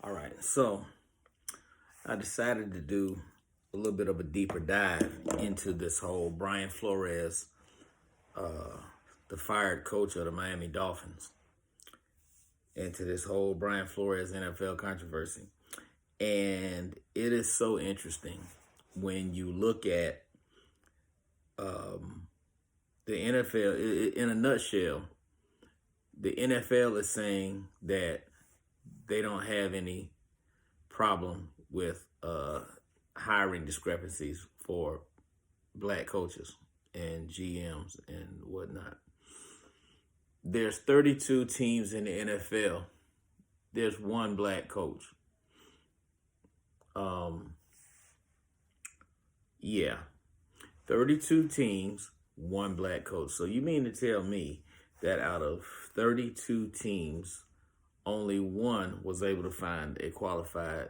All right, so I decided to do a little bit of a deeper dive into this whole Brian Flores, the fired coach of the Miami Dolphins, into this whole Brian Flores NFL controversy. And it is so interesting when you look at the NFL. In a nutshell, the NFL is saying that they don't have any problem with hiring discrepancies for black coaches and GMs and whatnot. There's 32 teams in the NFL. There's one black coach. Yeah, 32 teams, one black coach. So you mean to tell me that out of 32 teams, only one was able to find a qualified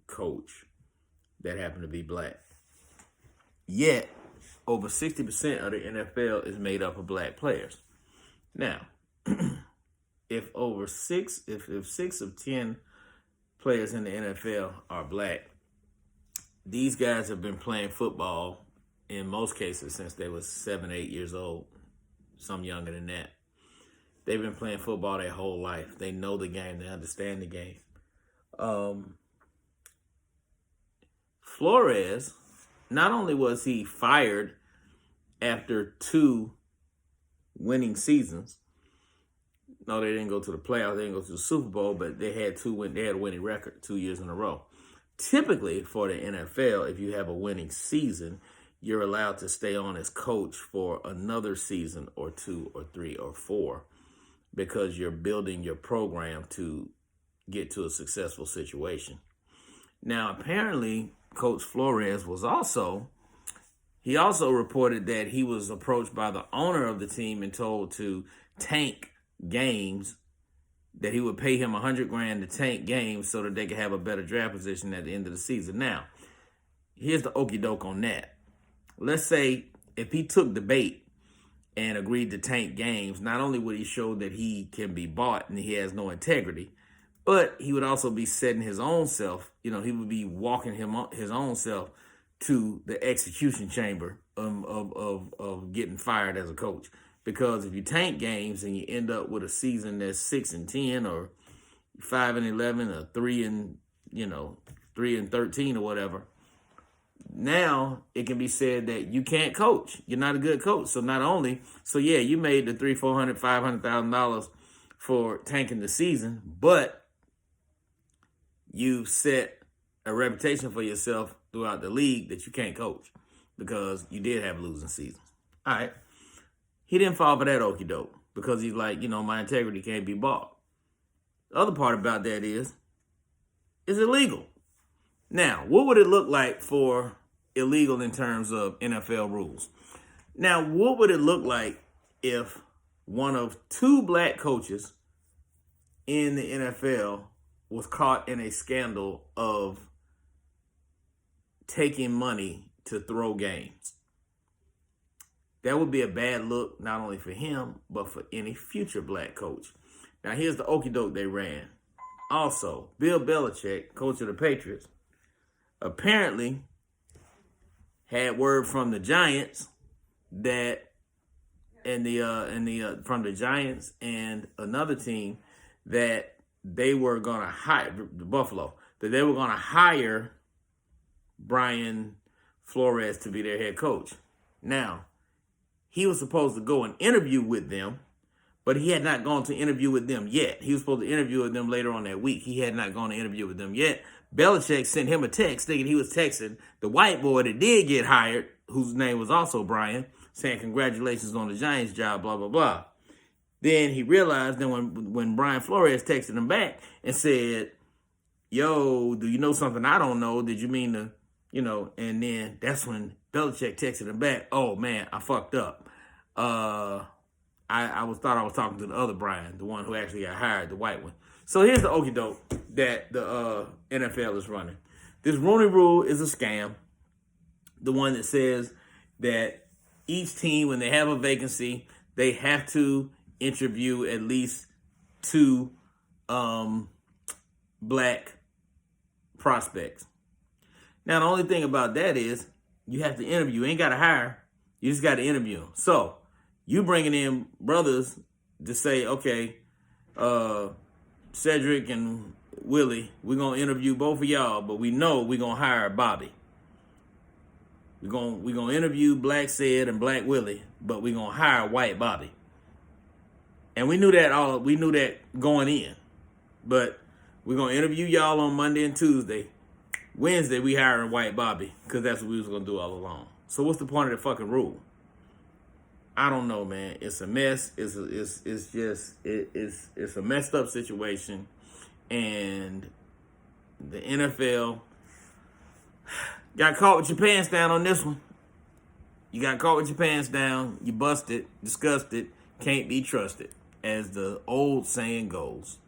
coach that happened to be black? Yet, over 60% of the NFL is made up of black players. Now, if six of 10 players in the NFL are black, these guys have been playing football in most cases since they were 7, 8 years old, some younger than that. They've been playing football their whole life. They know the game. They understand the game. Flores, not only was he fired after 2 winning seasons. No, they didn't go to the playoffs. They didn't go to the Super Bowl, but they had a winning record 2 years in a row. Typically, for the NFL, if you have a winning season, you're allowed to stay on as coach for another season or 2 or 3 or 4 because you're building your program to get to a successful situation. Now, apparently, Coach Flores he also reported that he was approached by the owner of the team and told to tank games, that he would pay him $100,000 to tank games so that they could have a better draft position at the end of the season. Now, here's the okie doke on that. Let's say if he took the bait and agreed to tank games, not only would he show that he can be bought and he has no integrity, but he would also be setting his own self, he would be walking his own self to the execution chamber of getting fired as a coach. Because if you tank games and you end up with a season that's 6-10 or 5-11 or 3-13 or whatever, now it can be said that you can't coach. You're not a good coach. So you made the $300,000, $400,000, $500,000 for tanking the season, but you set a reputation for yourself throughout the league that you can't coach because you did have losing seasons. All right. He didn't fall for that okie doke because he's like, my integrity can't be bought. The other part about that is it's illegal. Now, what would it look like for illegal in terms of NFL rules? Now, what would it look like if one of 2 black coaches in the NFL was caught in a scandal of taking money to throw games? That would be a bad look, not only for him, but for any future black coach. Now, here's the okie doke they ran. Also, Bill Belichick, coach of the Patriots, apparently had word from the Giants from the Giants and another team that they were going to hire Buffalo, that they were going to hire Brian Flores to be their head coach. Now, he was supposed to go and interview with them, but he had not gone to interview with them yet. He was supposed to interview with them later on that week. He had not gone to interview with them yet. Belichick sent him a text thinking he was texting the white boy that did get hired, whose name was also Brian, saying congratulations on the Giants job, blah, blah, blah. Then he realized that when Brian Flores texted him back and said, yo, do you know something I don't know? Did you mean to, and then that's when Belichick texted him back, oh, man, I fucked up. I thought I was talking to the other Brian, the one who actually got hired, the white one. So here's the okie doke that the NFL is running. This Rooney Rule is a scam. The one that says that each team, when they have a vacancy, they have to interview at least 2 black prospects. Now, the only thing about that is you have to interview. You ain't got to hire. You just got to interview. So you bringing in brothers to say, okay, Cedric and Willie, we're going to interview both of y'all, but we know we're going to hire Bobby. We're gonna interview Black Ced and Black Willie, but we're going to hire White Bobby. And we knew that going in. But we're going to interview y'all on Monday and Tuesday. Wednesday, we hiring White Bobby because that's what we was going to do all along. So what's the point of the fucking rule? I don't know, man. It's a mess. It's a messed up situation. And the NFL got caught with your pants down on this one. You got caught with your pants down. You busted, disgusted, can't be trusted, as the old saying goes.